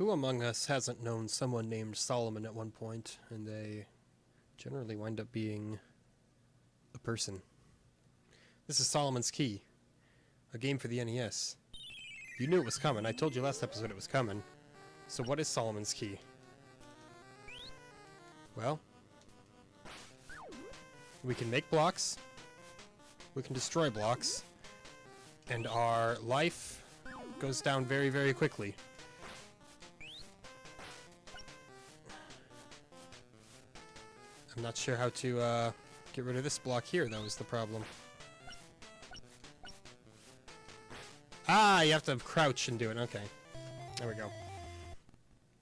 Who among us hasn't known someone named Solomon at one point, and they generally wind up being a person? This is Solomon's Key, a game for the NES. You knew it was coming. I told you last episode it was coming. So what is Solomon's Key? Well, we can make blocks, we can destroy blocks, and our life goes down very, very quickly. I'm not sure how to get rid of this block here, though, is the problem. Ah, you have to crouch and do it. Okay. There we go.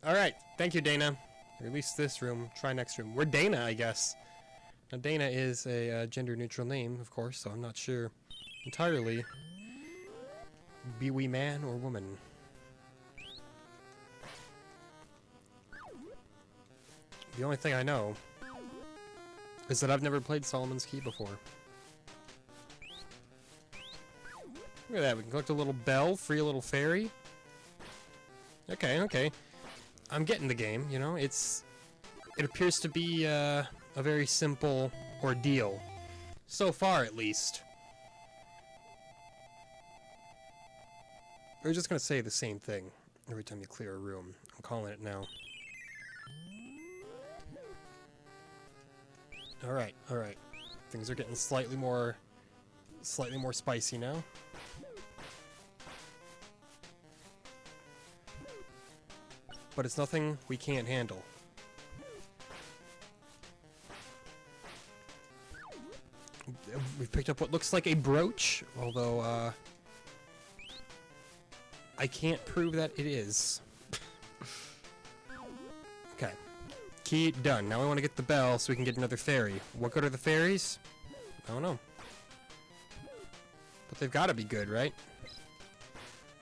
Alright, thank you, Dana. Release this room, try next room. We're Dana, I guess. Now, Dana is a gender-neutral name, of course, so I'm not sure entirely. Be we man or woman? The only thing I know is that I've never played Solomon's Key before. Look at that, we can collect a little bell, free a little fairy. Okay, okay. I'm getting the game, you know, it appears to be a very simple ordeal. So far, at least. We're just gonna say the same thing every time you clear a room. I'm calling it now. Alright, alright. Things are getting slightly more spicy now. But it's nothing we can't handle. We've picked up what looks like a brooch, although, I can't prove that it is. Okay. Key done. Now we want to get the bell so we can get another fairy. What good are the fairies? I don't know. But they've got to be good, right?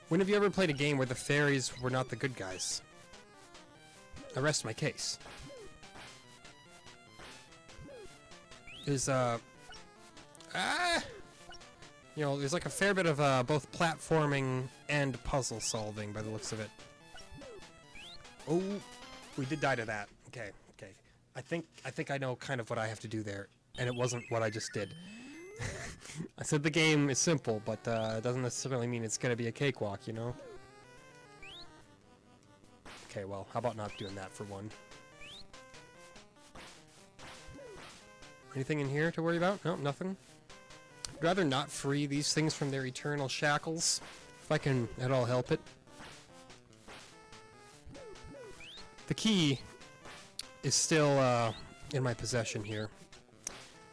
When have you ever played a game where the fairies were not the good guys? I rest my case. There's, you know, there's like a fair bit of, both platforming and puzzle solving by the looks of it. Oh, we did die to that. Okay, okay. I think I know kind of what I have to do there, and it wasn't what I just did. I said the game is simple, but, it doesn't necessarily mean it's gonna be a cakewalk, you know? Okay, well, how about not doing that for one? Anything in here to worry about? No, nothing? I'd rather not free these things from their eternal shackles, if I can at all help it. The key is still, in my possession here.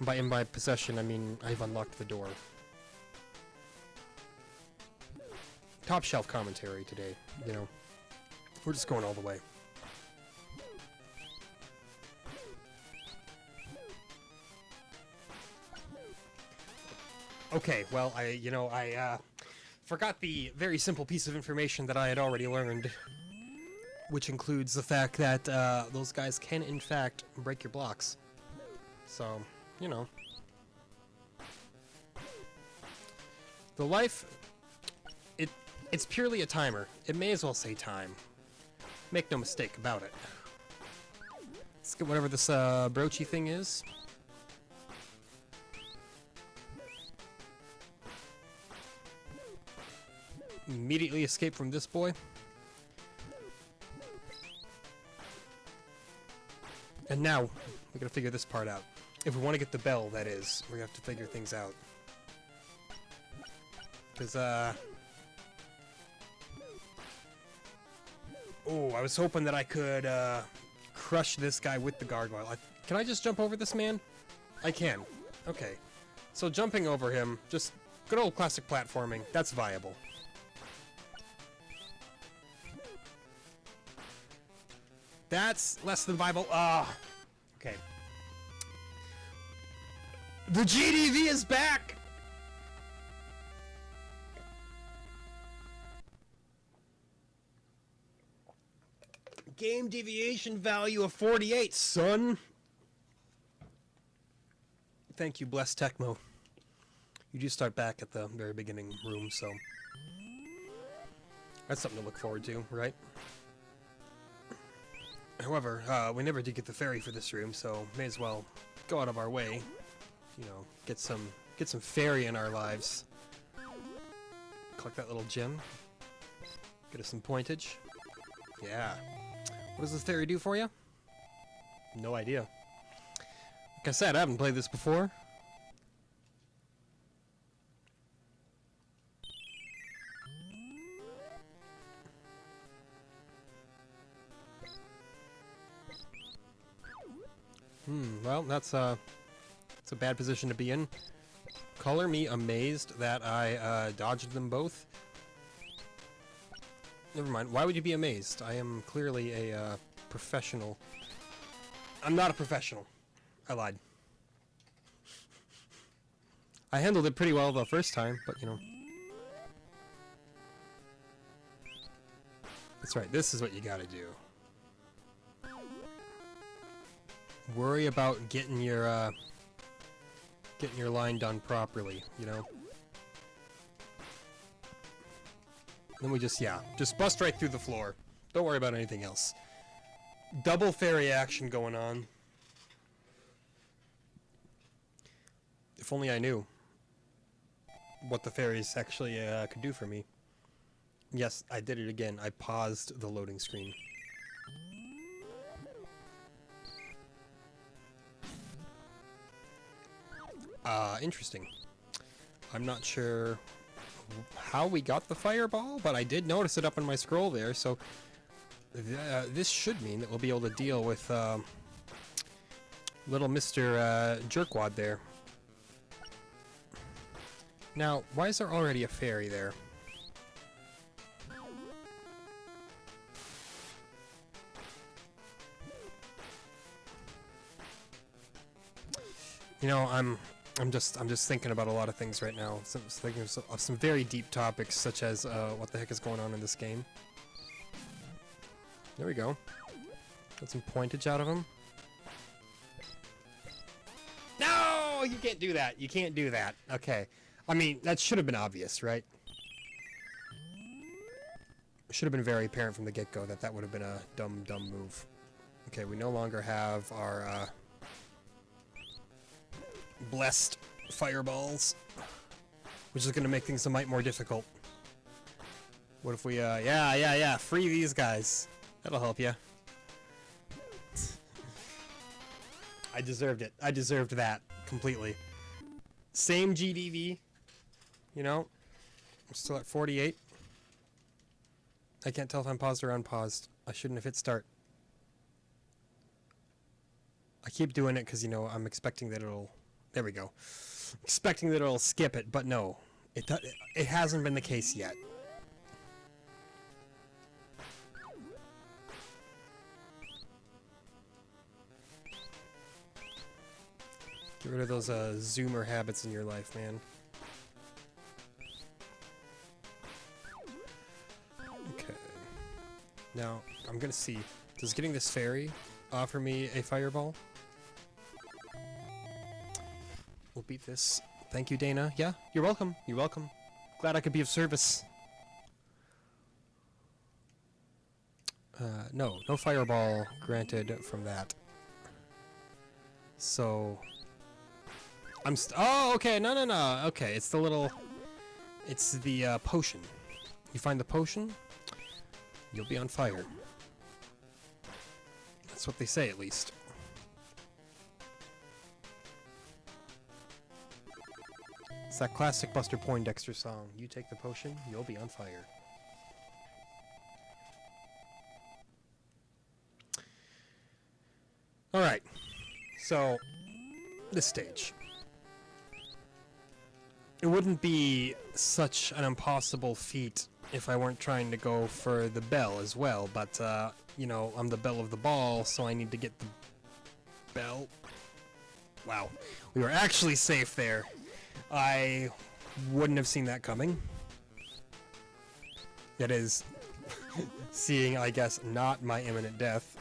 By in my possession, I mean I've unlocked the door. Top shelf commentary today, you know. We're just going all the way. Okay, well, I forgot the very simple piece of information that I had already learned, which includes the fact that those guys can, in fact, break your blocks. So, you know. The life, it's purely a timer. It may as well say time. Make no mistake about it. Let's get whatever this broachy thing is. Immediately escape from this boy. And now, we gotta figure this part out. If we want to get the bell, that is. We're gonna have to figure things out. Because, oh, I was hoping that I could, crush this guy with the gargoyle. Can I just jump over this man? I can. Okay. So jumping over him, just good old classic platforming, that's viable. That's less than viable. Ah! Okay. The GDV is back! Game deviation value of 48, son! Thank you, Bless Tecmo. You do start back at the very beginning room, so... that's something to look forward to, right? However, we never did get the fairy for this room, so may as well go out of our way. You know, get some fairy in our lives. Collect that little gem. Get us some pointage. Yeah. What does this fairy do for you? No idea. Like I said, I haven't played this before. Well, that's a bad position to be in. Color me amazed that I dodged them both. Never mind. Why would you be amazed? I am clearly a professional. I'm not a professional. I lied. I handled it pretty well the first time, but you know. That's right. This is what you gotta do. Worry about getting your line done properly, you know. Then we just bust right through the floor. Don't worry about anything else. Double fairy action going on. If only I knew what the fairies actually could do for me. Yes, I did it again. I paused the loading screen. Interesting. I'm not sure how we got the fireball, but I did notice it up in my scroll there, so this should mean that we'll be able to deal with little Mr. Jerkwad there. Now, why is there already a fairy there? You know, I'm just thinking about a lot of things right now. Thinking of some very deep topics, such as what the heck is going on in this game. There we go. Got some pointage out of him. No, you can't do that. You can't do that. Okay. I mean, that should have been obvious, right? It should have been very apparent from the get-go that that would have been a dumb move. Okay, we no longer have our blessed fireballs, which is going to make things a mite more difficult. What if we, free these guys. That'll help you. I deserved it. I deserved that completely. Same GDV, you know. I'm still at 48. I can't tell if I'm paused or unpaused. I shouldn't have hit start. I keep doing it because, you know, I'm expecting that it'll... There we go. Expecting that it'll skip it, but no. It hasn't been the case yet. Get rid of those zoomer habits in your life, man. Okay. Now, I'm gonna see. Does getting this fairy offer me a fireball? We'll beat this. Thank you, Dana. Yeah, you're welcome. You're welcome. Glad I could be of service. No fireball granted from that. So... oh, okay, no. Okay, it's the little... It's the, potion. You find the potion, you'll be on fire. That's what they say, at least. It's that classic Buster Poindexter song. You take the potion, you'll be on fire. Alright. So, this stage. It wouldn't be such an impossible feat if I weren't trying to go for the bell as well, but, you know, I'm the belle of the ball, so I need to get the bell. Wow. We were actually safe there. I wouldn't have seen that coming. That is, seeing, I guess, not my imminent death.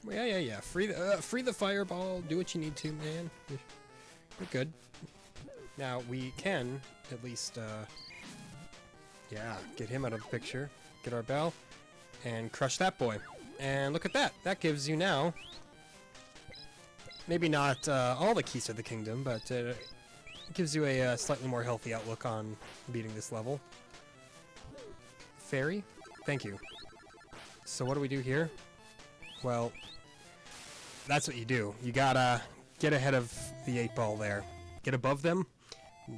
Yeah. Free the fireball. Do what you need to, man. You're good. Now, we can, at least, get him out of the picture. Get our bell. And crush that boy. And look at that. That gives you now... maybe not all the keys to the kingdom, but it gives you a slightly more healthy outlook on beating this level. Fairy? Thank you. So what do we do here? Well, that's what you do. You gotta get ahead of the 8-ball there. Get above them.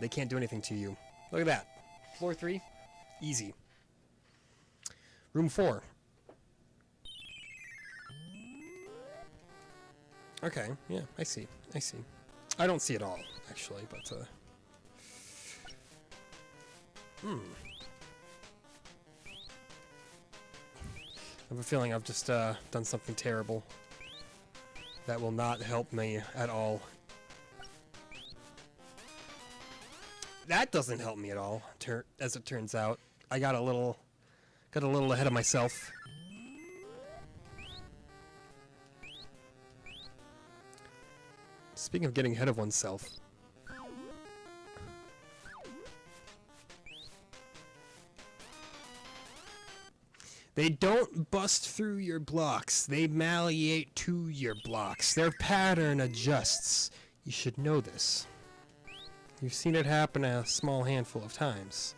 They can't do anything to you. Look at that. Floor 3. Easy. Room 4. Okay, yeah, I see. I see. I don't see it all, actually, but, I have a feeling I've just, done something terrible. That will not help me at all. That doesn't help me at all, as it turns out. I got a little ahead of myself. Speaking of getting ahead of oneself. They don't bust through your blocks. They malleate to your blocks. Their pattern adjusts. You should know this. You've seen it happen a small handful of times.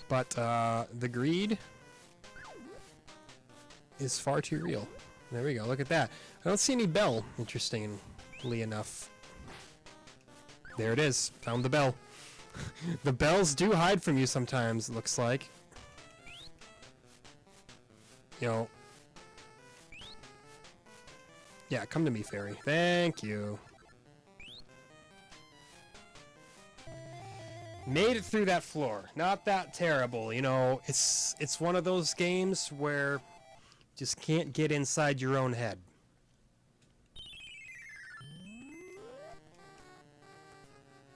But, the greed is far too real. There we go, look at that. I don't see any bell, interestingly enough. There it is, found the bell. The bells do hide from you sometimes, it looks like. You know. Yeah, come to me, fairy. Thank you. Made it through that floor. Not that terrible, you know. It's one of those games where you just can't get inside your own head.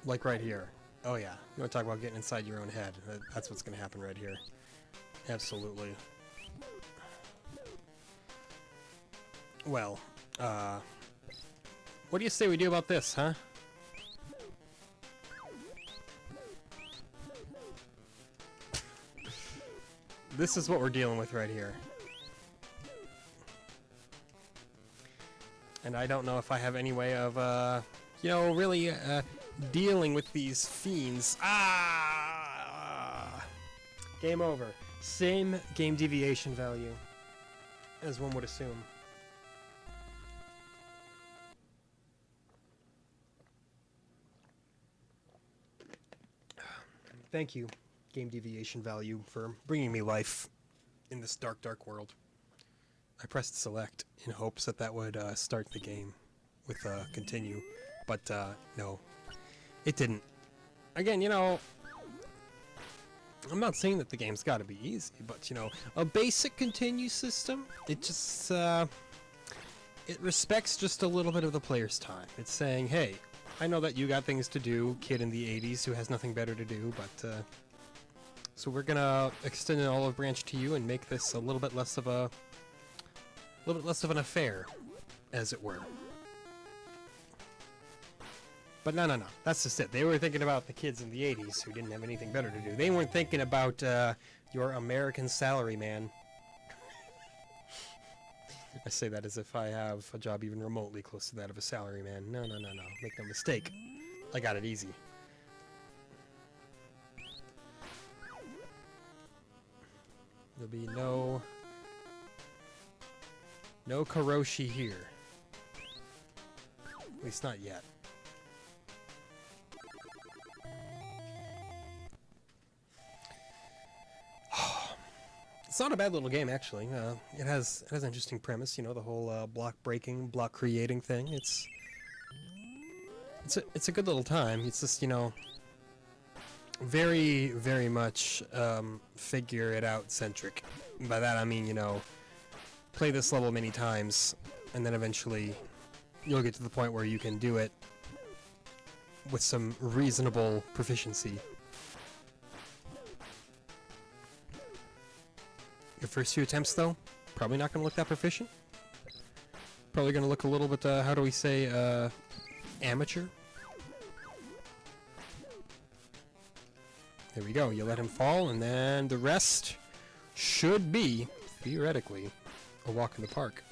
Like right here. Oh yeah, you want to talk about getting inside your own head. That's what's going to happen right here. Absolutely. Well, what do you say we do about this, huh? This is what we're dealing with right here. And I don't know if I have any way of, you know, really, dealing with these fiends. Ah! Game over. Same game deviation value, as one would assume. Thank you, game deviation value, for bringing me life in this dark, dark world. I pressed select in hopes that that would start the game with continue, but no, it didn't. Again, you know, I'm not saying that the game's got to be easy, but you know, a basic continue system, it just it respects just a little bit of the player's time. It's saying, hey, I know that you got things to do, kid in the 80s who has nothing better to do, but so we're gonna extend an olive branch to you and make this a little bit less of an affair, as it were. But no, that's just it. They were thinking about the kids in the 80s who didn't have anything better to do. They weren't thinking about your American salaryman. I say that as if I have a job even remotely close to that of a salaryman. No. Make no mistake. I got it easy. There'll be no Karoshi here. At least not yet. It's not a bad little game, actually. It has an interesting premise, you know, the whole block breaking, block creating thing. It's a good little time. It's just, you know, very, very much figure it out centric. By that I mean, you know, play this level many times, and then eventually you'll get to the point where you can do it with some reasonable proficiency. Your first few attempts, though, probably not going to look that proficient. Probably going to look a little bit, how do we say, amateur. There we go. You let him fall, and then the rest should be, theoretically, a walk in the park.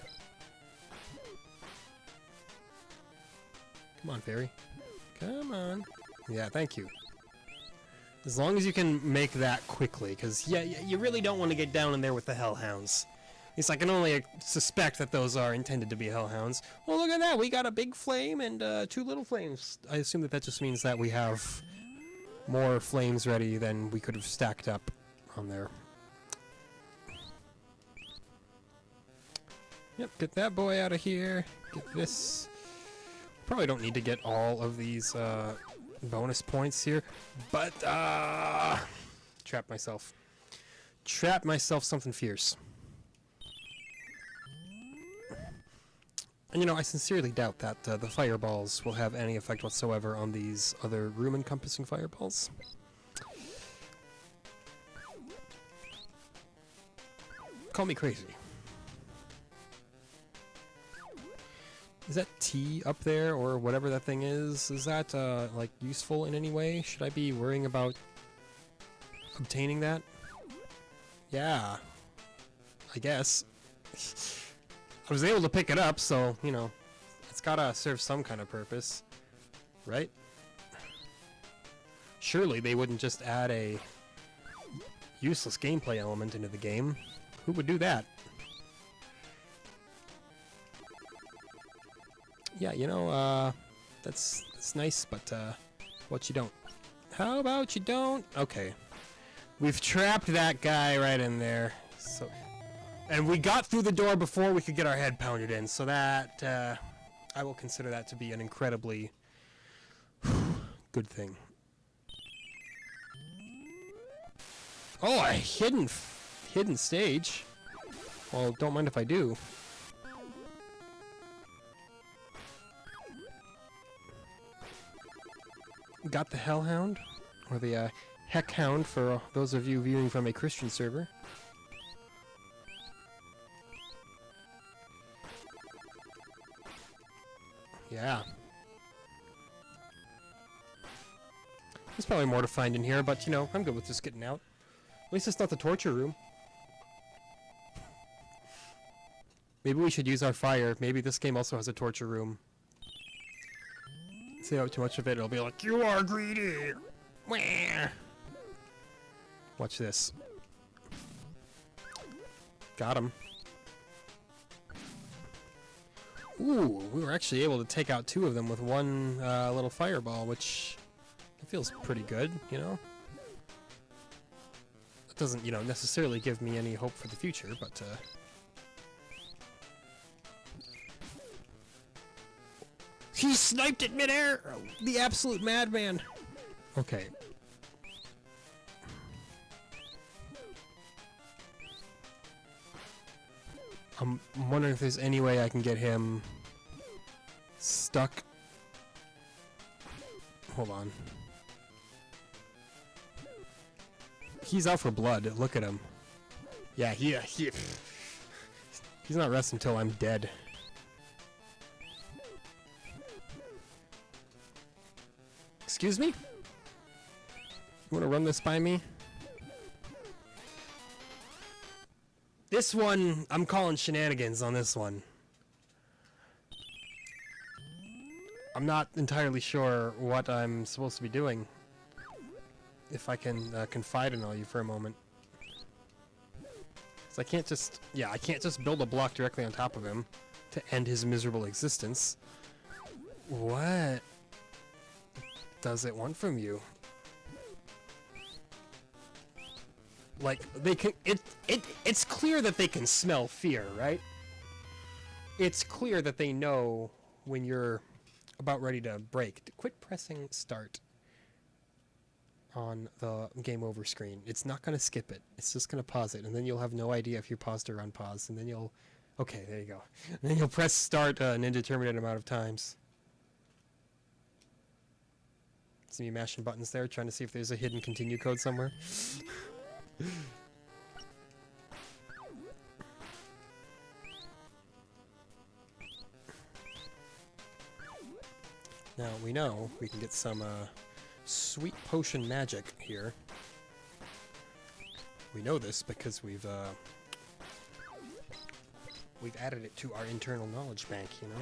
Come on, fairy. Come on. Yeah, thank you. As long as you can make that quickly, because yeah, you really don't want to get down in there with the hellhounds. At least I can only suspect that those are intended to be hellhounds. Well, look at that. We got a big flame and 2 little flames. I assume that just means that we have more flames ready than we could have stacked up on there. Yep, get that boy out of here. Get this. Probably don't need to get all of these bonus points here, but trap myself. Trap myself something fierce. And you know, I sincerely doubt that the fireballs will have any effect whatsoever on these other room-encompassing fireballs. Call me crazy. Is that T up there, or whatever that thing is? Is that, like, useful in any way? Should I be worrying about obtaining that? Yeah. I guess. I was able to pick it up, so, you know, it's gotta serve some kind of purpose. Right? Surely they wouldn't just add a useless gameplay element into the game. Who would do that? Yeah, you know, that's nice, but, what you don't? How about you don't? Okay. We've trapped that guy right in there. So, and we got through the door before we could get our head pounded in, so that, I will consider that to be an incredibly good thing. Oh, a hidden stage. Well, don't mind if I do. Got the Hellhound, or the Heckhound for those of you viewing from a Christian server. Yeah. There's probably more to find in here, but you know, I'm good with just getting out. At least it's not the torture room. Maybe we should use our fire. Maybe this game also has a torture room. Say out too much of it, it'll be like, you are greedy! Wah! Watch this. Got him. Ooh, we were actually able to take out 2 of them with one little fireball, which feels pretty good, you know? It doesn't, you know, necessarily give me any hope for the future, but he sniped it midair! The absolute madman! Okay. I'm wondering if there's any way I can get him stuck. Hold on. He's out for blood. Look at him. Yeah, he's not resting until I'm dead. Excuse me? You want to run this by me? This one, I'm calling shenanigans on this one. I'm not entirely sure what I'm supposed to be doing. If I can confide in all you for a moment. So I can't just, yeah, I can't just build a block directly on top of him to end his miserable existence. What does it want from you? Like, they can, it's clear that they can smell fear, right? It's clear that they know when you're about ready to break. Quit pressing start on the game over screen. It's not going to skip it. It's just going to pause it, and then you'll have no idea if you paused or unpaused, and then you'll... Okay, there you go. And then you'll press start an indeterminate amount of times. See me mashing buttons there, trying to see if there's a hidden continue code somewhere. Now, we know we can get some sweet potion magic here. We know this because we've added it to our internal knowledge bank, you know?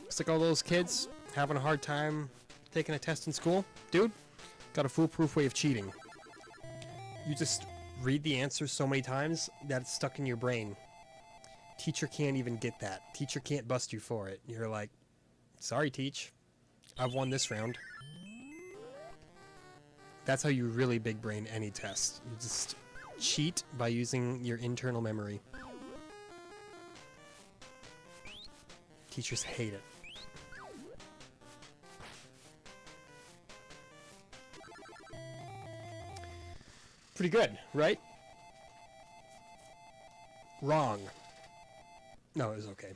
It's like all those kids having a hard time taking a test in school. Dude, got a foolproof way of cheating. You just read the answers so many times that it's stuck in your brain. Teacher can't even get that. Teacher can't bust you for it. You're like, sorry, teach. I've won this round. That's how you really big brain any test. You just cheat by using your internal memory. Teachers hate it. Pretty good, right? Wrong. No, it was okay.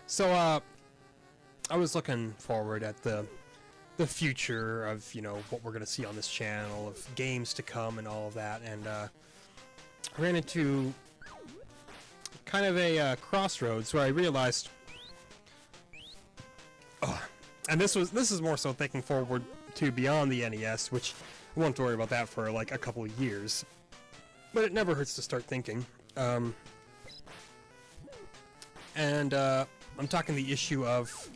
So, I was looking forward at the future of, you know, what we're going to see on this channel, of games to come and all of that, and, I ran into kind of a crossroads where I realized, and this is more so thinking forward to beyond the NES, which I won't worry about that for like a couple of years, but it never hurts to start thinking. I'm talking the issue of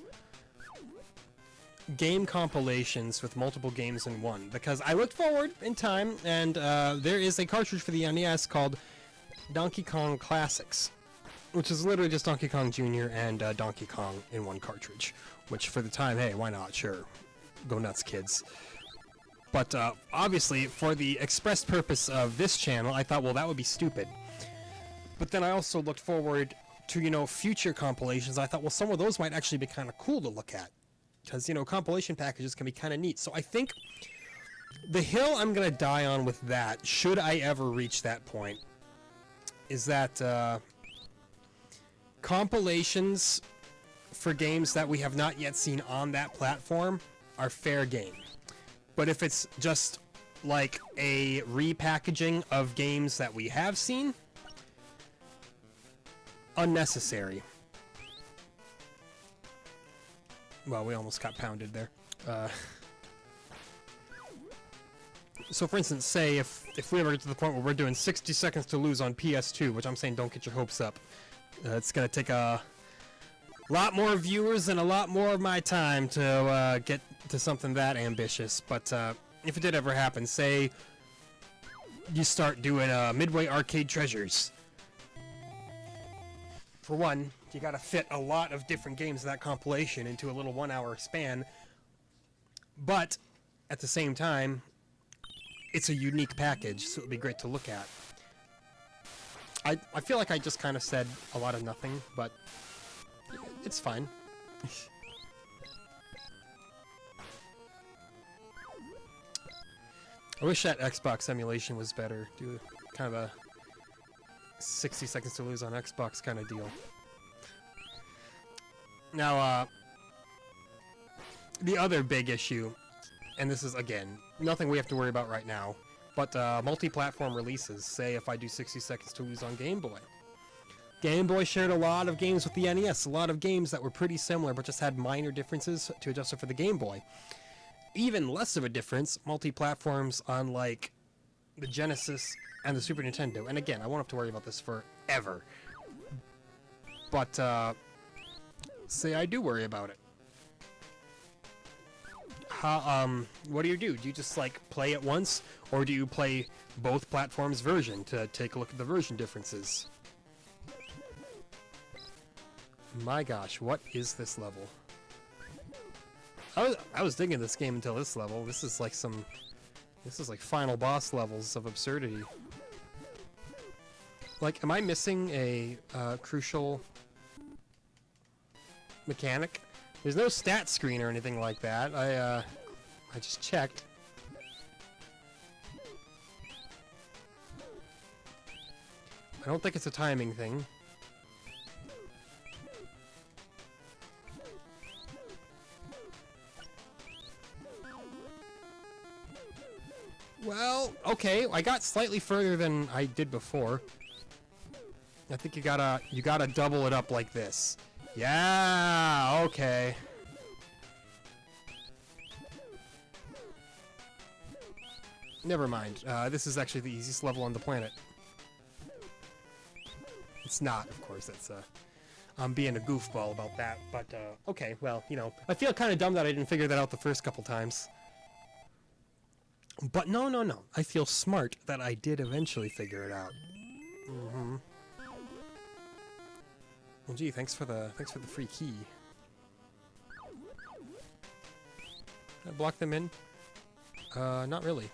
game compilations with multiple games in one, because I looked forward in time, and there is a cartridge for the NES called Donkey Kong Classics, which is literally just Donkey Kong Jr. and Donkey Kong in one cartridge, which for the time, hey, why not? Sure. Go nuts, kids. But obviously, for the express purpose of this channel, I thought, well, that would be stupid. But then I also looked forward to, you know, future compilations. I thought, well, some of those might actually be kind of cool to look at, because, you know, compilation packages can be kind of neat. So I think the hill I'm going to die on with that, should I ever reach that point, is that compilations for games that we have not yet seen on that platform are fair game. But if it's just like a repackaging of games that we have seen, unnecessary. Well, we almost got pounded there. So for instance, say if we ever get to the point where we're doing 60 seconds to lose on PS2, which I'm saying don't get your hopes up. It's going to take a lot more viewers and a lot more of my time to get to something that ambitious. But if it did ever happen, say you start doing Midway Arcade Treasures. For one, you got to fit a lot of different games in that compilation into a little 1 hour span. But at the same time, it's a unique package, so it would be great to look at. I feel like I just kind of said a lot of nothing, but it's fine. I wish that Xbox emulation was better. Do kind of a 60 seconds to lose on Xbox kind of deal. Now, the other big issue, and this is, again, nothing we have to worry about right now, but multi-platform releases. Say if I do 60 seconds to lose on Game Boy. Game Boy shared a lot of games with the NES, a lot of games that were pretty similar but just had minor differences to adjust it for the Game Boy. Even less of a difference, multi-platforms on like the Genesis and the Super Nintendo. And again, I won't have to worry about this forever. But say I do worry about it. What do? Do you just like play it once, or do you play both platforms' version to take a look at the version differences? My gosh, what is this level? I was digging this game until this level. This is like final boss levels of absurdity. Like, am I missing a crucial mechanic? There's no stat screen or anything like that. I just checked. I don't think it's a timing thing. Well, okay, I got slightly further than I did before. I think you gotta double it up like this. Yeah, okay. Never mind. This is actually the easiest level on the planet. It's not, of course. That's I'm being a goofball about that. But okay, well, you know, I feel kind of dumb that I didn't figure that out the first couple times. But no. I feel smart that I did eventually figure it out. Mm-hmm. Well, gee, thanks for the free key. Did I block them in? Not really.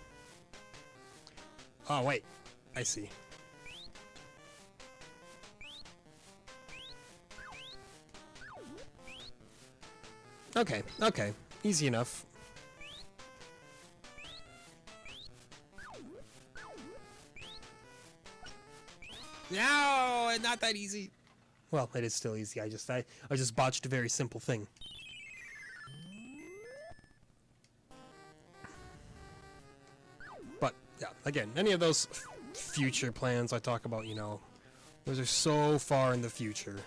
Oh, wait. I see. Okay. Easy enough. No, not that easy. Well, it is still easy. I just botched a very simple thing. But yeah, again, any of those future plans I talk about, you know, those are so far in the future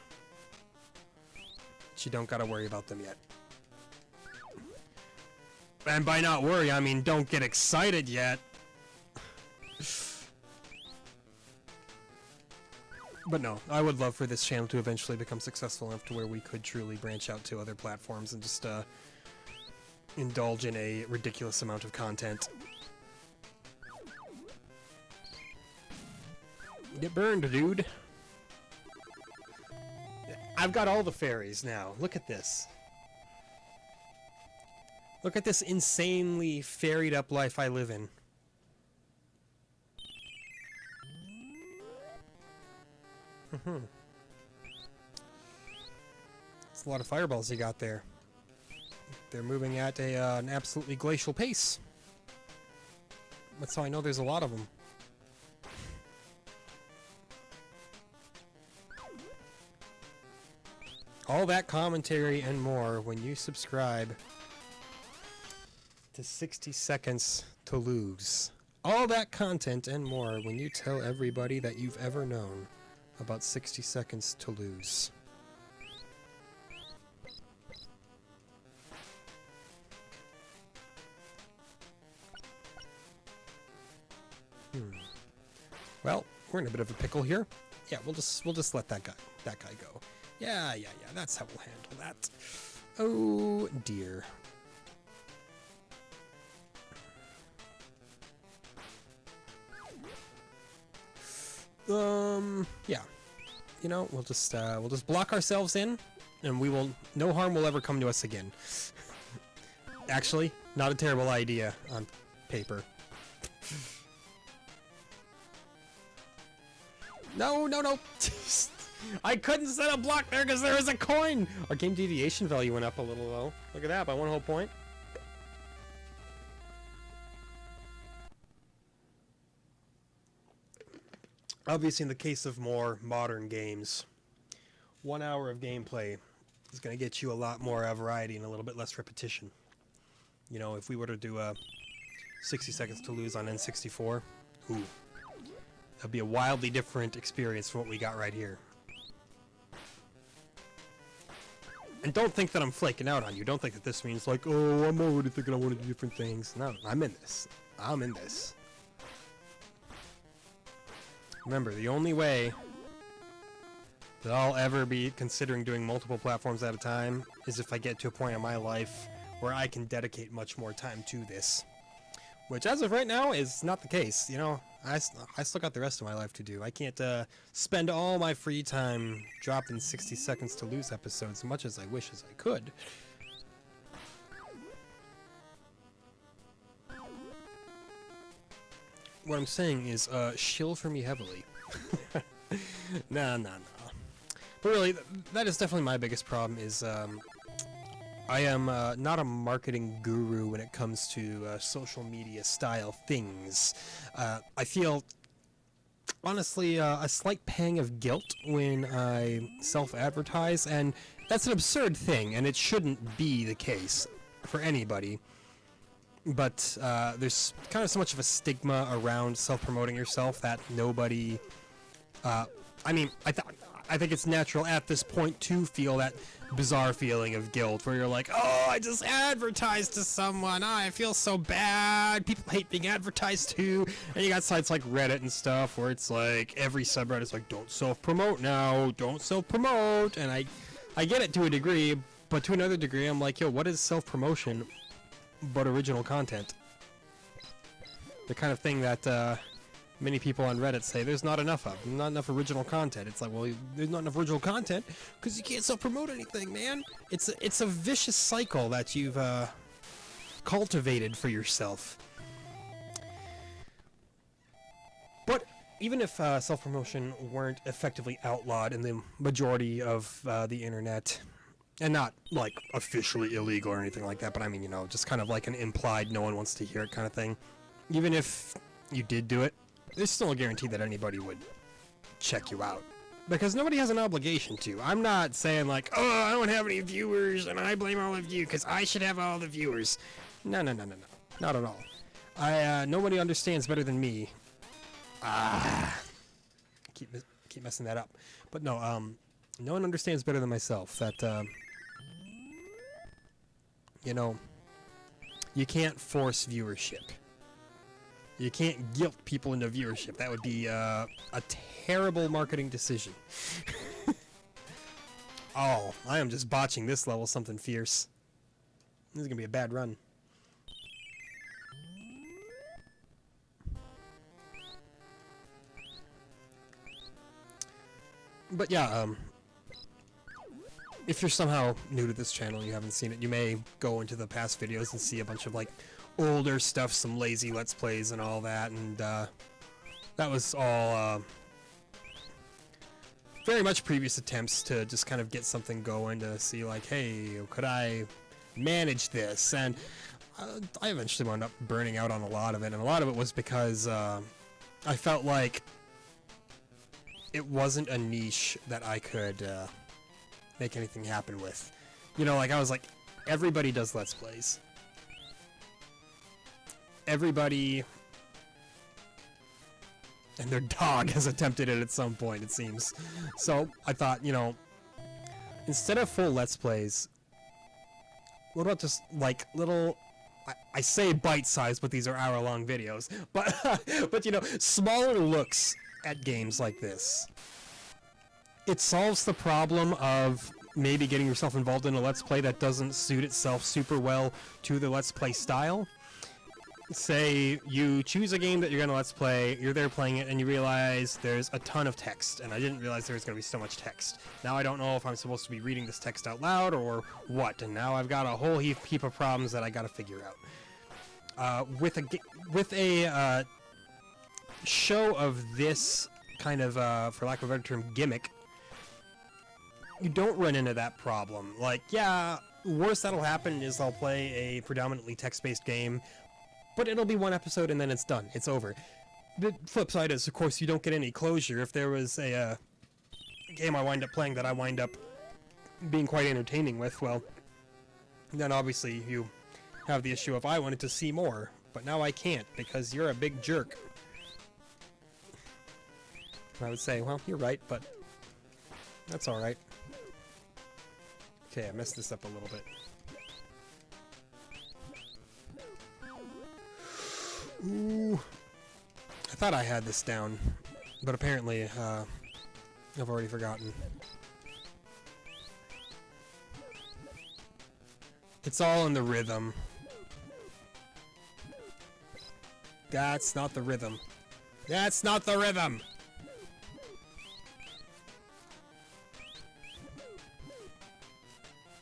that you don't gotta worry about them yet. And by not worry, I mean don't get excited yet. But no, I would love for this channel to eventually become successful enough to where we could truly branch out to other platforms and just indulge in a ridiculous amount of content. Get burned, dude. I've got all the fairies now. Look at this. Look at this insanely fairied up life I live in. It's a lot of fireballs you got there. They're moving at an absolutely glacial pace. That's how I know there's a lot of them. All that commentary and more when you subscribe to 60 Seconds to Lose. All that content and more when you tell everybody that you've ever known about 60 Seconds to Lose. Well, we're in a bit of a pickle here. Yeah, we'll just let that guy go. Yeah, that's how we'll handle that. Oh dear. Yeah. You know, we'll just block ourselves in, and no harm will ever come to us again. Actually, not a terrible idea on paper. No. I couldn't set a block there because there was a coin! Our game deviation value went up a little, though. Look at that, by 1 whole point. Obviously, in the case of more modern games, 1 hour of gameplay is going to get you a lot more variety and a little bit less repetition. You know, if we were to do a 60 Seconds to Lose on N64, ooh, that'd be a wildly different experience from what we got right here. And don't think that I'm flaking out on you. Don't think that this means like, oh, I'm already thinking I want to do different things. No, I'm in this. Remember, the only way that I'll ever be considering doing multiple platforms at a time is if I get to a point in my life where I can dedicate much more time to this. Which, as of right now, is not the case. You know, I still got the rest of my life to do. I can't spend all my free time dropping 60 Seconds to Lose episodes as much as I wish as I could. What I'm saying is, shill for me heavily. Nah. But really, that is definitely my biggest problem is, I am not a marketing guru when it comes to social media style things. I feel, honestly, a slight pang of guilt when I self-advertise, and that's an absurd thing, and it shouldn't be the case for anybody. But there's kind of so much of a stigma around self-promoting yourself that nobody... I mean, I think it's natural at this point to feel that bizarre feeling of guilt where you're like, oh, I just advertised to someone. Oh, I feel so bad. People hate being advertised to. And you got sites like Reddit and stuff where it's like every subreddit is like, don't self-promote now. Don't self-promote. And I get it to a degree, but to another degree, I'm like, yo, what is self-promotion but original content? The kind of thing that many people on Reddit say there's not enough of. Not enough original content. It's like, well, there's not enough original content because you can't self-promote anything, man. It's a vicious cycle that you've cultivated for yourself. But even if self-promotion weren't effectively outlawed in the majority of the internet, and not like officially illegal or anything like that, but I mean, you know, just kind of like an implied no one wants to hear it kind of thing. Even if you did do it, there's still a guarantee that anybody would check you out. Because nobody has an obligation to. I'm not saying like, oh, I don't have any viewers and I blame all of you because I should have all the viewers. No. Not at all. Nobody understands better than me. Keep messing that up. But no, no one understands better than myself that, you know, you can't force viewership. You can't guilt people into viewership. That would be a terrible marketing decision. Oh, I am just botching this level something fierce. This is going to be a bad run. But yeah, if you're somehow new to this channel and you haven't seen it, you may go into the past videos and see a bunch of like older stuff, some lazy Let's Plays and all that, and that was all very much previous attempts to just kind of get something going to see like, hey, could I manage this? And I eventually wound up burning out on a lot of it, and a lot of it was because I felt like it wasn't a niche that I could make anything happen with. You know, like I was like, everybody does Let's Plays. Everybody and their dog has attempted it at some point, it seems. So I thought, you know, instead of full Let's Plays, what about just like little, I say bite-sized, but these are hour-long videos, but you know, smaller looks at games like this. It solves the problem of maybe getting yourself involved in a Let's Play that doesn't suit itself super well to the Let's Play style. Say you choose a game that you're going to Let's Play, you're there playing it, and you realize there's a ton of text, and I didn't realize there was going to be so much text. Now I don't know if I'm supposed to be reading this text out loud or what, and now I've got a whole heap of problems that I got to figure out. With a show of this kind of, for lack of a better term, gimmick, you don't run into that problem. Like, yeah, worst that'll happen is I'll play a predominantly text-based game, but it'll be one episode and then it's done. It's over. The flip side is, of course, you don't get any closure. If there was a game I wind up playing that I wind up being quite entertaining with, well, then obviously you have the issue of I wanted to see more, but now I can't because you're a big jerk. I would say, well, you're right, but that's alright. Okay, I messed this up a little bit. Ooh. I thought I had this down, but apparently, I've already forgotten. It's all in the rhythm. That's not the rhythm. That's not the rhythm!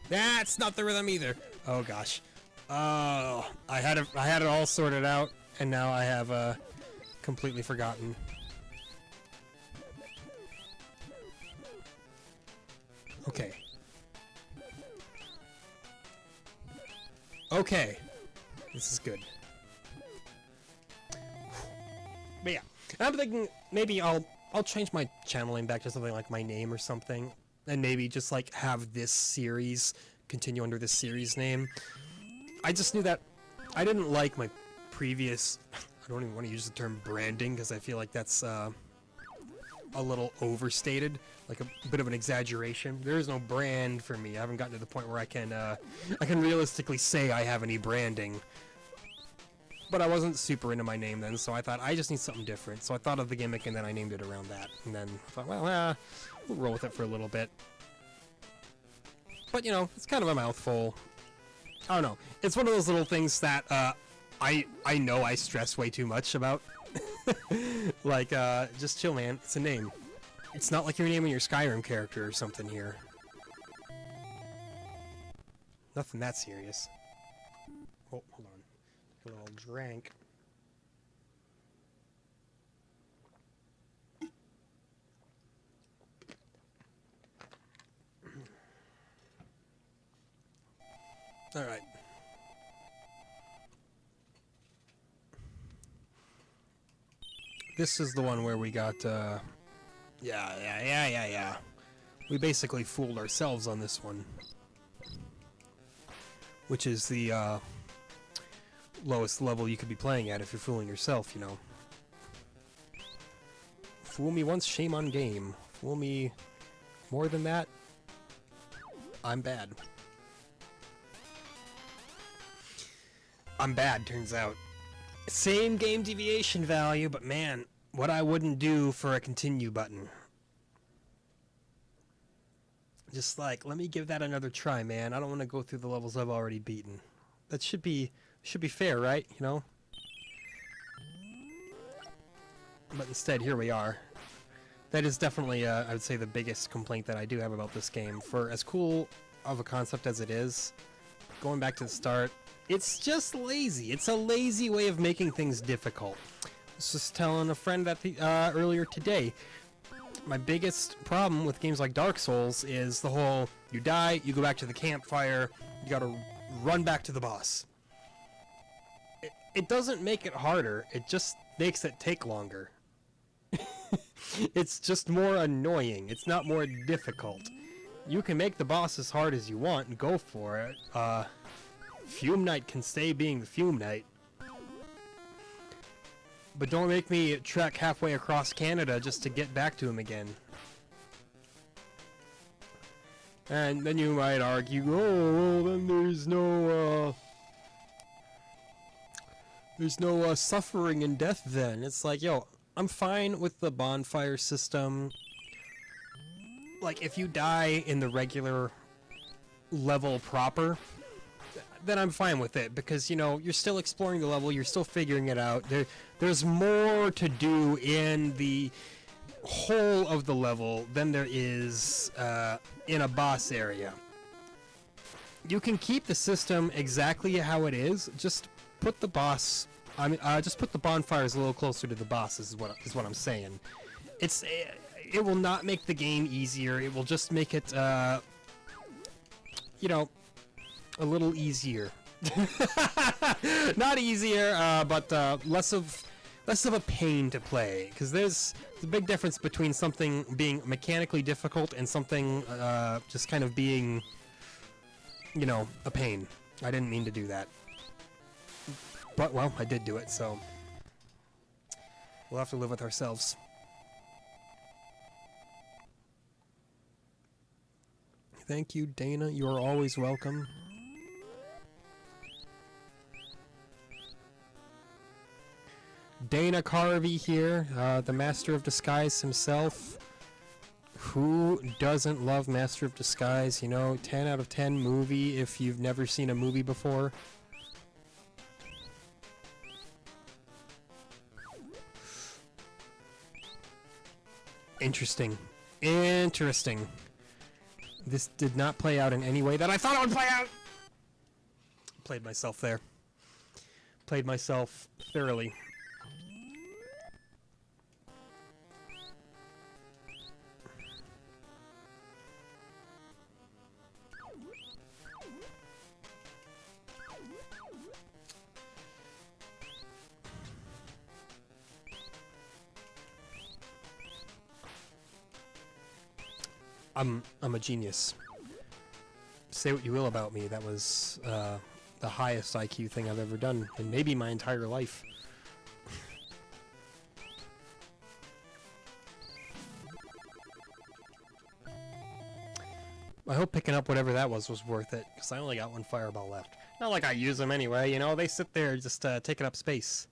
That's not the rhythm either. Oh gosh. Oh, I had it all sorted out, and now I have completely forgotten. Okay. Okay. This is good. But yeah, I'm thinking maybe I'll change my channel name back to something like my name or something. And maybe just like have this series continue under this series name. I just knew that I didn't like my previous, I don't even want to use the term branding because I feel like that's a a little overstated, like a bit of an exaggeration. There is no brand for me. I haven't gotten to the point where I can realistically say I have any branding. But I wasn't super into my name then, so I thought I just need something different. So I thought of the gimmick, and then I named it around that. And then I thought, well, we'll roll with it for a little bit. But, you know, it's kind of a mouthful. I don't know. It's one of those little things that I know I stress way too much about. Like, just chill, man. It's a name. It's not like you're naming your Skyrim character or something here. Nothing that serious. Oh, hold on. A little drink. All right. This is the one where we got, yeah. We basically fooled ourselves on this one. Which is the, lowest level you could be playing at if you're fooling yourself, you know. Fool me once, shame on game. Fool me more than that, I'm bad. I'm bad, turns out. Same game deviation value, but man, what I wouldn't do for a continue button. Just like, let me give that another try, man. I don't want to go through the levels I've already beaten. That should be fair, right? You know? But instead, here we are. That is definitely, I would say, the biggest complaint that I do have about this game. For as cool of a concept as it is, going back to the start, it's just lazy. It's a lazy way of making things difficult. I was just telling a friend that earlier today, my biggest problem with games like Dark Souls is the whole, you die, you go back to the campfire, you gotta run back to the boss. It doesn't make it harder, it just makes it take longer. It's just more annoying, it's not more difficult. You can make the boss as hard as you want and go for it. Fume Knight can stay being the Fume Knight. But don't make me trek halfway across Canada just to get back to him again. And then you might argue, oh, well, then there's no suffering and death then. It's like, yo, I'm fine with the bonfire system. Like, if you die in the regular level proper, then I'm fine with it, because, you know, you're still exploring the level, you're still figuring it out. There's more to do in the whole of the level than there is in a boss area. You can keep the system exactly how it is, just put the boss, just put the bonfires a little closer to the boss is what I'm saying. It will not make the game easier, it will just make it, you know, a little easier. Not easier, but less of a pain to play. Because there's a big difference between something being mechanically difficult and something just kind of being, you know, a pain. I didn't mean to do that. But, well, I did do it, so we'll have to live with ourselves. Thank you, Dana. You are always welcome. Dana Carvey here, the Master of Disguise himself. Who doesn't love Master of Disguise? You know, 10 out of 10 movie if you've never seen a movie before. Interesting. Interesting. This did not play out in any way that I thought it would play out! Played myself there. Played myself thoroughly. I'm a genius. Say what you will about me, that was the highest IQ thing I've ever done in maybe my entire life. I hope picking up whatever that was worth it, because I only got one fireball left. Not like I use them anyway, you know, they sit there just taking up space.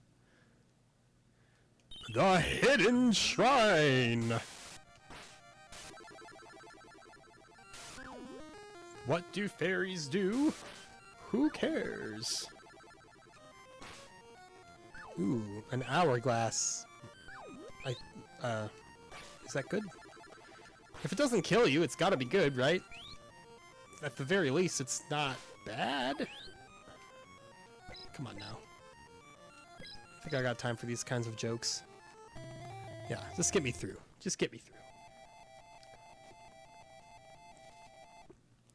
The Hidden Shrine! What do fairies do? Who cares? Ooh, an hourglass. Is that good? If it doesn't kill you, it's gotta be good, right? At the very least, it's not bad. Come on now. I think I got time for these kinds of jokes. Yeah, just get me through. Just get me through.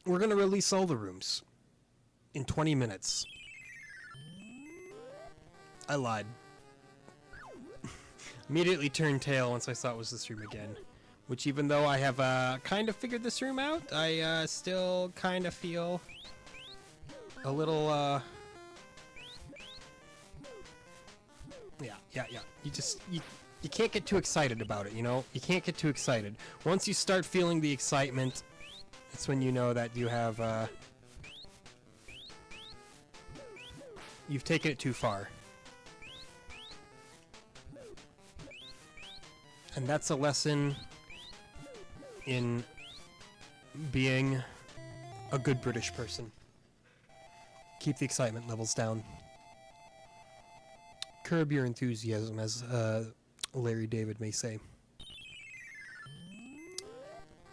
We're gonna release all the rooms in 20 minutes. I lied. Immediately turned tail once I saw it was this room again. Which, even though I have kind of figured this room out, I still kind of feel a little yeah. You can't get too excited about it, you know? You can't get too excited. Once you start feeling the excitement, it's when you know that you have you've taken it too far. And that's a lesson in being a good British person. Keep the excitement levels down. Curb your enthusiasm, as Larry David may say.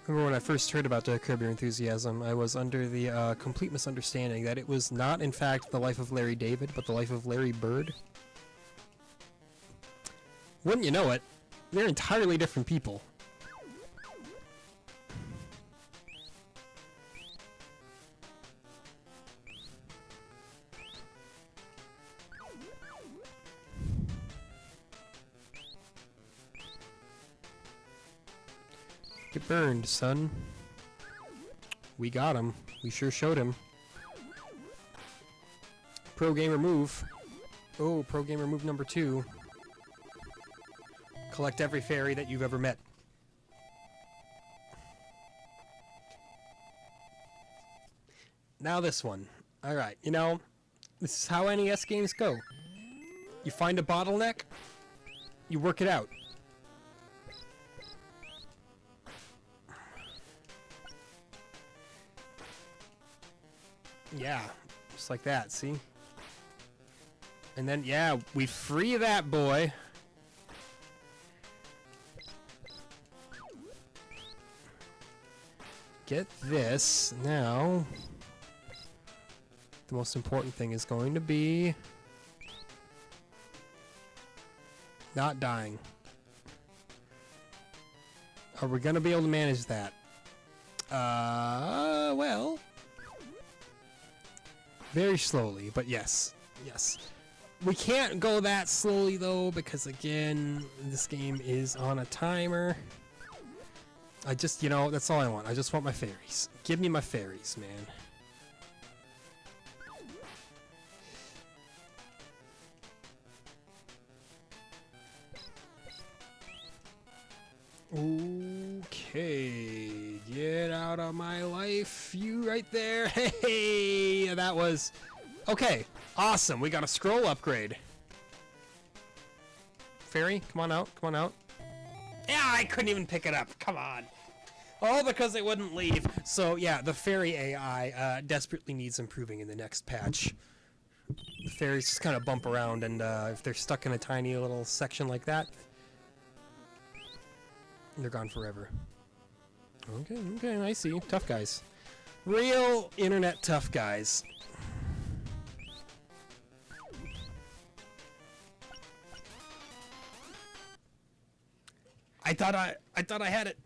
Remember when I first heard about Curb Your Enthusiasm, I was under the complete misunderstanding that it was not, in fact, the life of Larry David, but the life of Larry Bird. Wouldn't you know it, they're entirely different people. Get burned, son. We got him. We sure showed him. Pro gamer move. Oh, pro gamer move number 2. Collect every fairy that you've ever met. Now this one. Alright, you know, this is how NES games go. You find a bottleneck, you work it out. Yeah, just like that, see? And then, yeah, we free that boy. Get this. Now, the most important thing is going to be not dying. Are we going to be able to manage that? Well, very slowly, but yes. Yes. We can't go that slowly, though, because, again, this game is on a timer. I just, you know, that's all I want. I just want my fairies. Give me my fairies, man. Okay, get out of my life, you right there. Hey, that was... Okay, awesome. We got a scroll upgrade. Fairy, come on out, come on out. Yeah, I couldn't even pick it up. Come on. All because it wouldn't leave. So, yeah, the fairy AI desperately needs improving in the next patch. The fairies just kind of bump around, and if they're stuck in a tiny little section like that, they're gone forever. Okay, I see. Tough guys. Real internet tough guys. I thought I had it.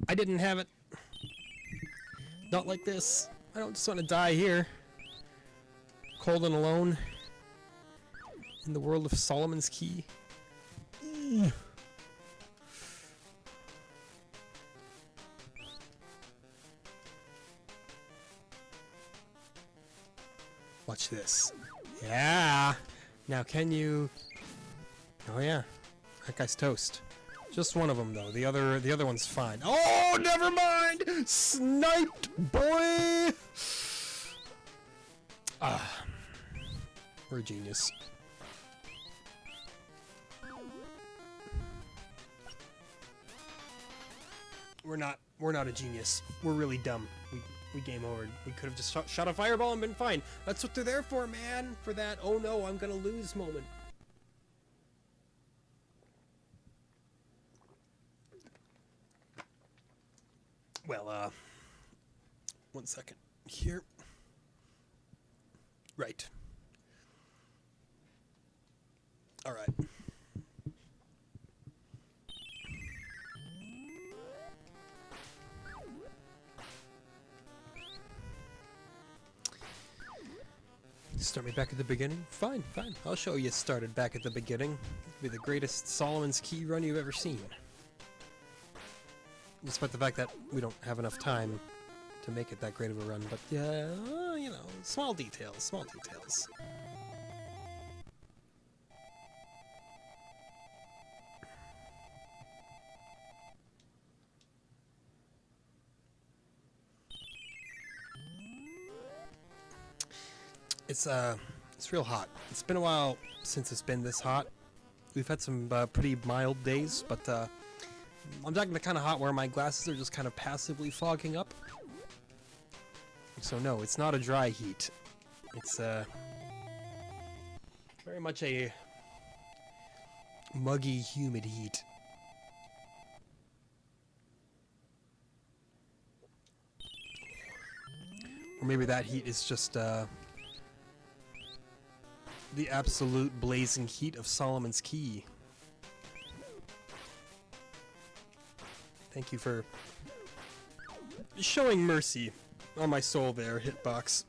I didn't have it. Not like this. I don't just want to die here. Cold and alone. In the world of Solomon's Key. Watch this. Yeah. Now can you... Oh yeah. That guy's toast. Just one of them though. The other one's fine. Oh, never mind. did! Sniped, boy! Ah. We're a genius. We're not a genius. We're really dumb. We game over. We could have just shot a fireball and been fine. That's what they're there for, man. For that, oh no, I'm gonna lose moment. Well, 1 second. Here. Right. Alright. Start me back at the beginning? Fine, fine. I'll show you started back at the beginning. It'll be the greatest Solomon's Key run you've ever seen. Despite the fact that we don't have enough time to make it that great of a run, but yeah, you know, small details, small details. It's real hot. It's been a while since it's been this hot. We've had some pretty mild days, but I'm talking the kind of hot where my glasses are just kind of passively fogging up. So no, it's not a dry heat. It's very much a muggy, humid heat. Or maybe that heat is just the absolute blazing heat of Solomon's Key. Thank you for showing mercy on my soul there, Hitbox.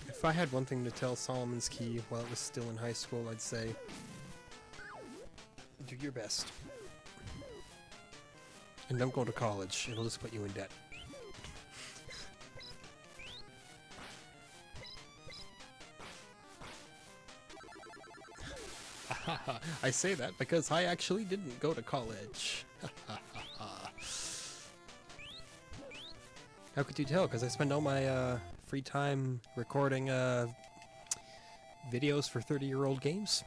If I had one thing to tell Solomon's Key while it was still in high school, I'd say, do your best. And don't go to college. It'll just put you in debt. I say that because I actually didn't go to college. How could you tell? Because I spend all my free time recording videos for 30-year-old games.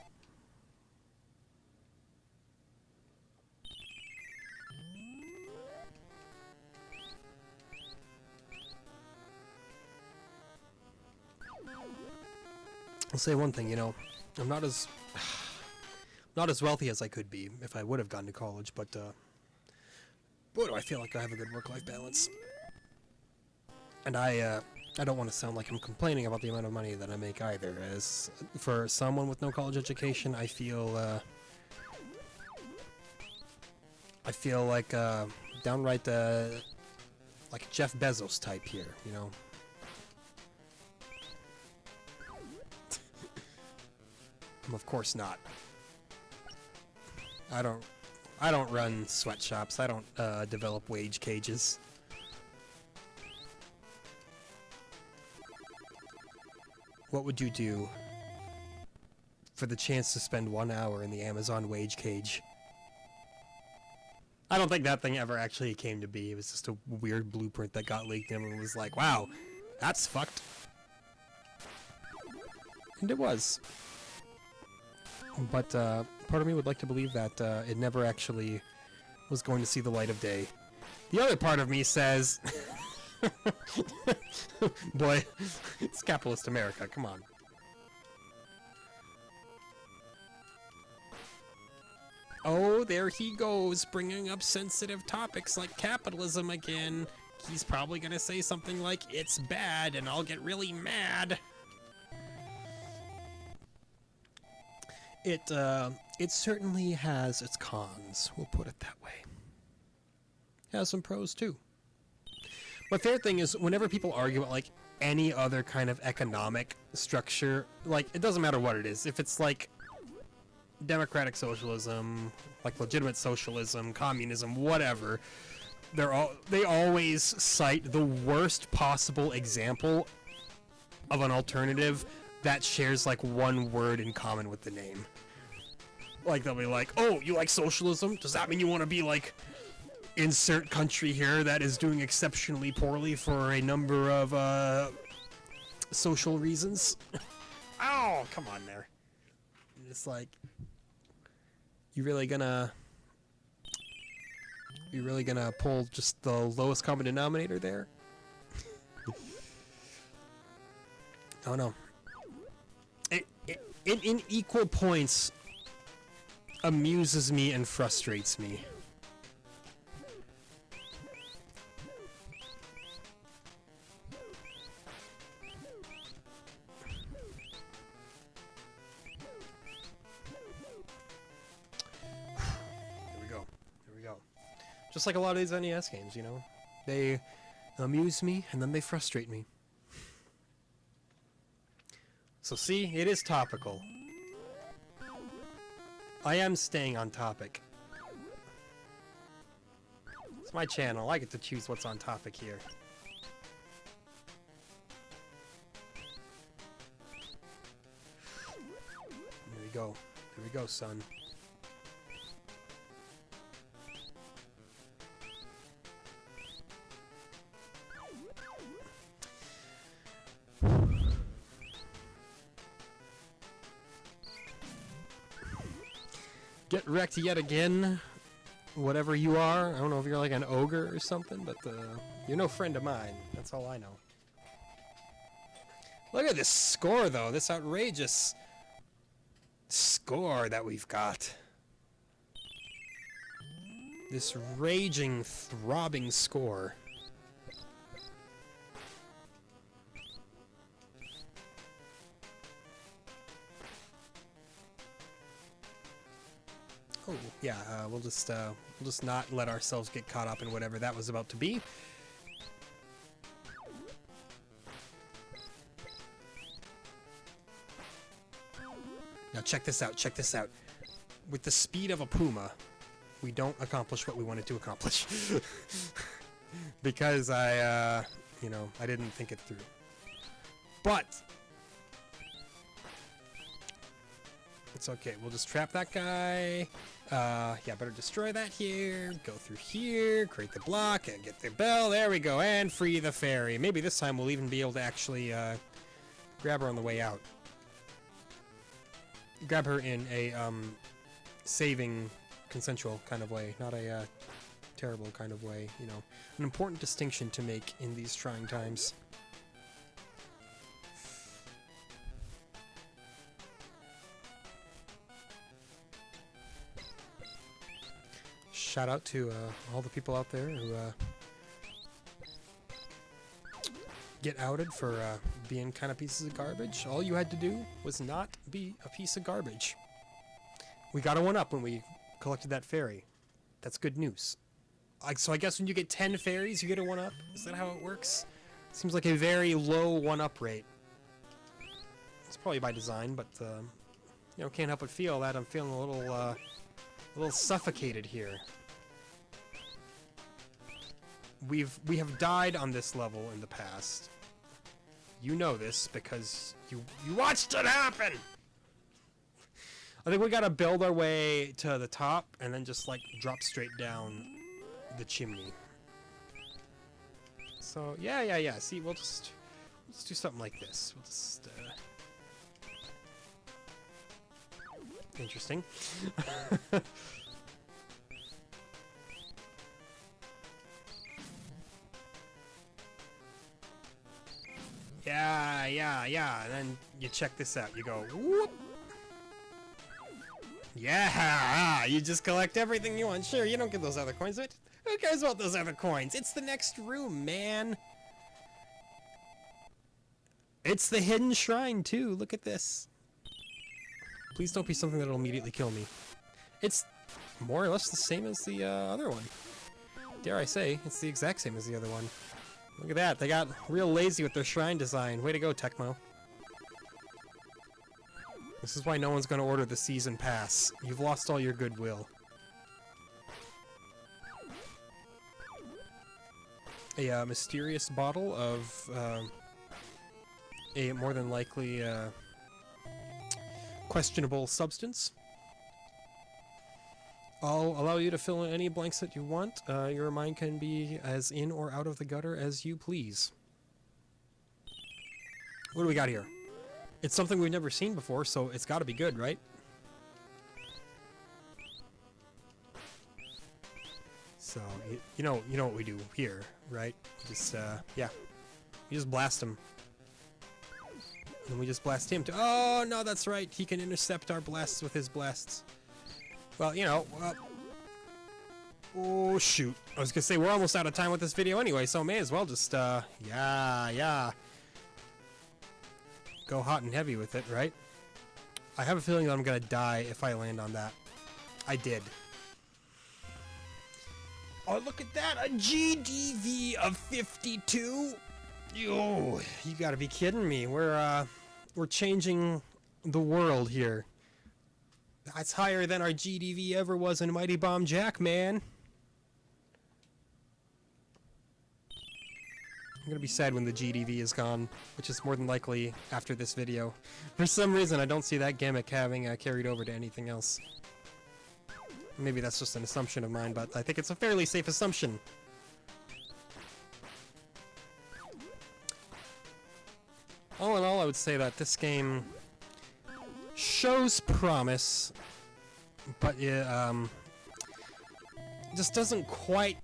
I'll say one thing, you know, I'm not as wealthy as I could be if I would have gone to college, but boy, do I feel like I have a good work-life balance. And I don't want to sound like I'm complaining about the amount of money that I make either. As for someone with no college education, I feel like downright like Jeff Bezos type here, you know. Of course not. I don't run sweatshops. I don't develop wage cages. What would you do for the chance to spend 1 hour in the Amazon wage cage? I don't think that thing ever actually came to be. It was just a weird blueprint that got leaked and everyone was like, wow, that's fucked. And it was. But part of me would like to believe that it never actually was going to see the light of day. The other part of me says, boy, it's capitalist America, come on. Oh, there he goes, bringing up sensitive topics like capitalism again. He's probably gonna say something like, it's bad, and I'll get really mad. It certainly has its cons, we'll put it that way. It has some pros too. My favorite thing is whenever people argue about like any other kind of economic structure, like it doesn't matter what it is. If it's like democratic socialism, like legitimate socialism, communism, whatever, they always cite the worst possible example of an alternative that shares like one word in common with the name. Like they'll be like, oh, you like socialism? Does that mean you want to be like insert country here that is doing exceptionally poorly for a number of social reasons? Oh, come on there. It's like, you really gonna pull just the lowest common denominator there? Oh no. It in equal points amuses me and frustrates me. Just like a lot of these NES games, you know? They amuse me, and then they frustrate me. So see, it is topical. I am staying on topic. It's my channel, I get to choose what's on topic here. There we go. There we go, son. Get wrecked yet again, whatever you are. I don't know if you're like an ogre or something, but you're no friend of mine. That's all I know. Look at this score, though. This outrageous score that we've got. This raging, throbbing score. Oh, yeah, we'll just not let ourselves get caught up in whatever that was about to be. Now check this out, check this out. With the speed of a puma, we don't accomplish what we wanted to accomplish. Because I didn't think it through. But it's okay, we'll just trap that guy. Yeah, better destroy that here. Go through here, create the block, and get the bell. There we go, and free the fairy. Maybe this time we'll even be able to actually grab her on the way out. Grab her in a saving, consensual kind of way, not a terrible kind of way. You know, an important distinction to make in these trying times. Shout out to all the people out there who get outed for being kind of pieces of garbage. All you had to do was not be a piece of garbage. We got a 1-up when we collected that fairy. That's good news. So I guess when you get 10 fairies, you get a 1-up? Is that how it works? Seems like a very low 1-up rate. It's probably by design, but you know, can't help but feel that I'm feeling a little suffocated here. We have died on this level in the past. You know this because you watched it happen. I think we gotta build our way to the top and then just like drop straight down the chimney. So yeah. See, we'll just do something like this. We'll just interesting. Yeah. And then you check this out. You go, whoop. Yeah, you just collect everything you want. Sure, you don't get those other coins, but who cares about those other coins? It's the next room, man. It's the hidden shrine, too. Look at this. Please don't be something that'll immediately kill me. It's more or less the same as the other one. Dare I say, it's the exact same as the other one. Look at that, they got real lazy with their shrine design. Way to go, Tecmo. This is why no one's going to order the season pass. You've lost all your goodwill. A mysterious bottle of a more than likely questionable substance. I'll allow you to fill in any blanks that you want. Your mind can be as in or out of the gutter as you please. What do we got here? It's something we've never seen before, so it's got to be good, right? So, you know what we do here, right? Just, yeah. You just blast him. And we just blast him too. Oh, no, that's right. He can intercept our blasts with his blasts. Well, you know, oh, shoot. I was gonna say, we're almost out of time with this video anyway, so may as well just, yeah. Go hot and heavy with it, right? I have a feeling that I'm gonna die if I land on that. I did. Oh, look at that! A GDV of 52? Yo, you gotta be kidding me. We're changing the world here. That's higher than our GDV ever was in Mighty Bomb Jack, man. I'm gonna be sad when the GDV is gone, which is more than likely after this video. For some reason, I don't see that gimmick having carried over to anything else. Maybe that's just an assumption of mine, but I think it's a fairly safe assumption. All in all, I would say that this game shows promise, but it just doesn't quite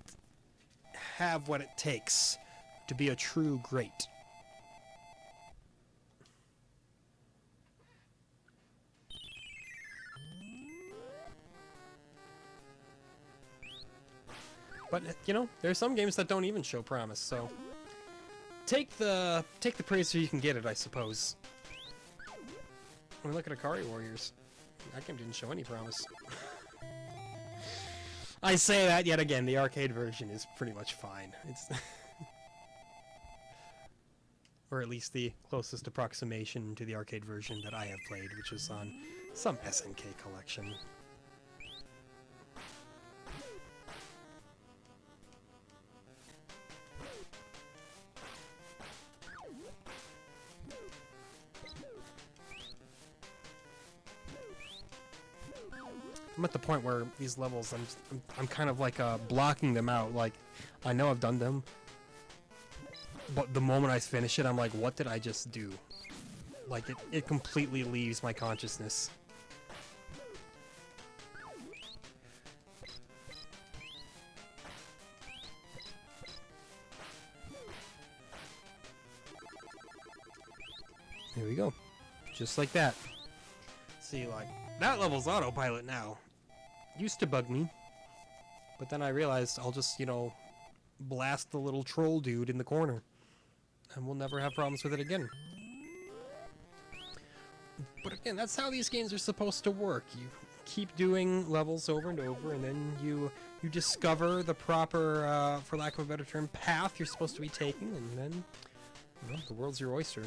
have what it takes to be a true great. But you know, there's some games that don't even show promise, so take the praise so you can get it, I suppose. I mean, look at Akari Warriors. That game didn't show any promise. I say that yet again, the arcade version is pretty much fine. It's or at least the closest approximation to the arcade version that I have played, which is on some SNK collection. I'm at the point where these levels, I'm kind of like blocking them out. Like, I know I've done them, but the moment I finish it, I'm like, what did I just do? Like, it completely leaves my consciousness. There we go. Just like that. See, like, that level's autopilot now. Used to bug me, but then I realized I'll just, you know, blast the little troll dude in the corner, and we'll never have problems with it again. But again, that's how these games are supposed to work. You keep doing levels over and over, and then you discover the proper, for lack of a better term, path you're supposed to be taking, and then, you know, the world's your oyster.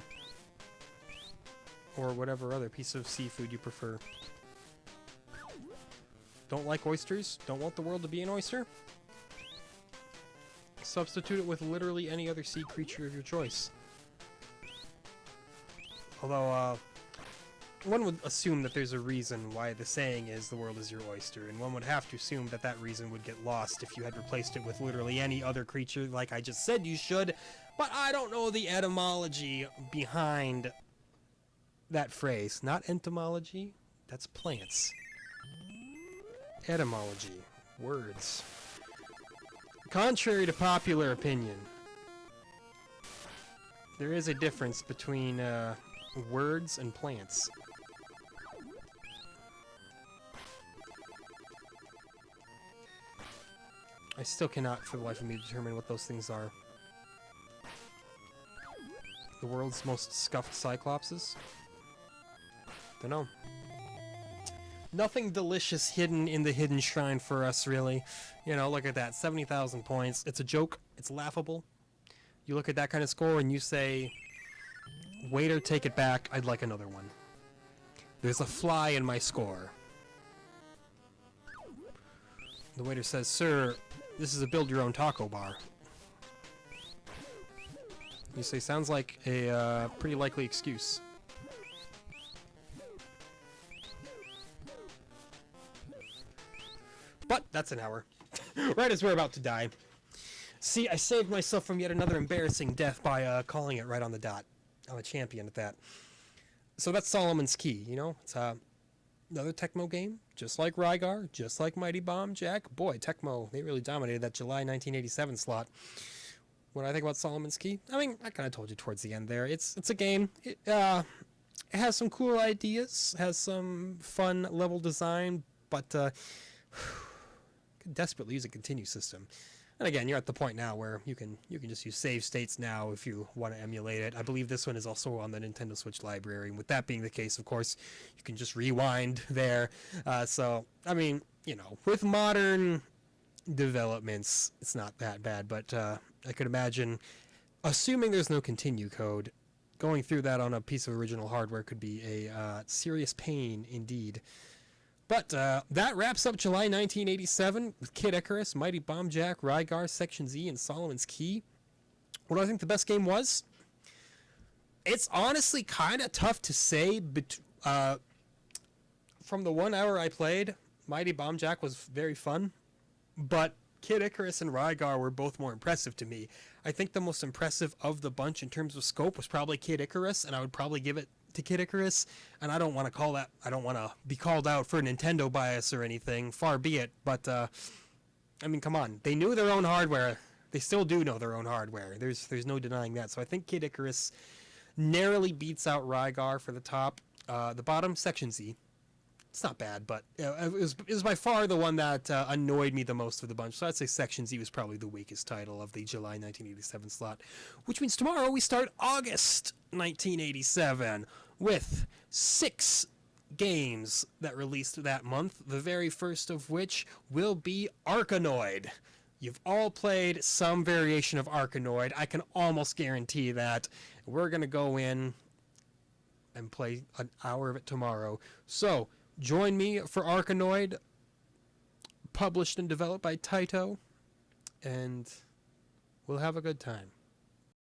Or whatever other piece of seafood you prefer. Don't like oysters? Don't want the world to be an oyster? Substitute it with literally any other sea creature of your choice. Although, one would assume that there's a reason why the saying is the world is your oyster, and one would have to assume that that reason would get lost if you had replaced it with literally any other creature like I just said you should, but I don't know the etymology behind that phrase. Not entomology, that's plants. Etymology. Words. Contrary to popular opinion, there is a difference between words and plants. I still cannot for the life of me determine what those things are. The world's most scuffed cyclopses? Dunno. Nothing delicious hidden in the hidden shrine for us, really. You know, look at that. 70,000 points. It's a joke. It's laughable. You look at that kind of score and you say, waiter, take it back. I'd like another one. There's a fly in my score. The waiter says, sir, this is a build-your-own taco bar. You say sounds like a pretty likely excuse. But that's an hour. Right as we're about to die. See, I saved myself from yet another embarrassing death by calling it right on the dot. I'm a champion at that. So that's Solomon's Key, you know? It's another Tecmo game, just like Rygar, just like Mighty Bomb Jack. Boy, Tecmo, they really dominated that July 1987 slot. What do I think about Solomon's Key? I mean, I kind of told you towards the end there. It's a game. It has some cool ideas, has some fun level design, but could desperately use a continue system. And again, you're at the point now where you can just use save states now if you want to emulate it. I believe this one is also on the Nintendo Switch library, and with that being the case, of course, you can just rewind there. So, I mean, you know, with modern developments, it's not that bad, but I could imagine, assuming there's no continue code, going through that on a piece of original hardware could be a serious pain indeed. But that wraps up July 1987 with Kid Icarus, Mighty Bomb Jack, Rygar, Section Z, and Solomon's Key. What do I think the best game was? It's honestly kind of tough to say. From the 1 hour I played, Mighty Bomb Jack was very fun, but Kid Icarus and Rygar were both more impressive to me. I think the most impressive of the bunch in terms of scope was probably Kid Icarus, and I would probably give it to Kid Icarus, and I don't want to be called out for Nintendo bias or anything, far be it, but I mean, come on, they knew their own hardware. They still do know their own hardware. There's no denying that. So I think Kid Icarus narrowly beats out Rygar for the top. The bottom, Section Z. It's not bad, but it was by far the one that annoyed me the most of the bunch. So I'd say Section Z was probably the weakest title of the July 1987 slot, which means tomorrow we start August 1987 with 6 games that released that month, the very first of which will be Arkanoid. You've all played some variation of Arkanoid. I can almost guarantee that. We're going to go in and play an hour of it tomorrow. So, join me for Arkanoid, published and developed by Taito, and we'll have a good time.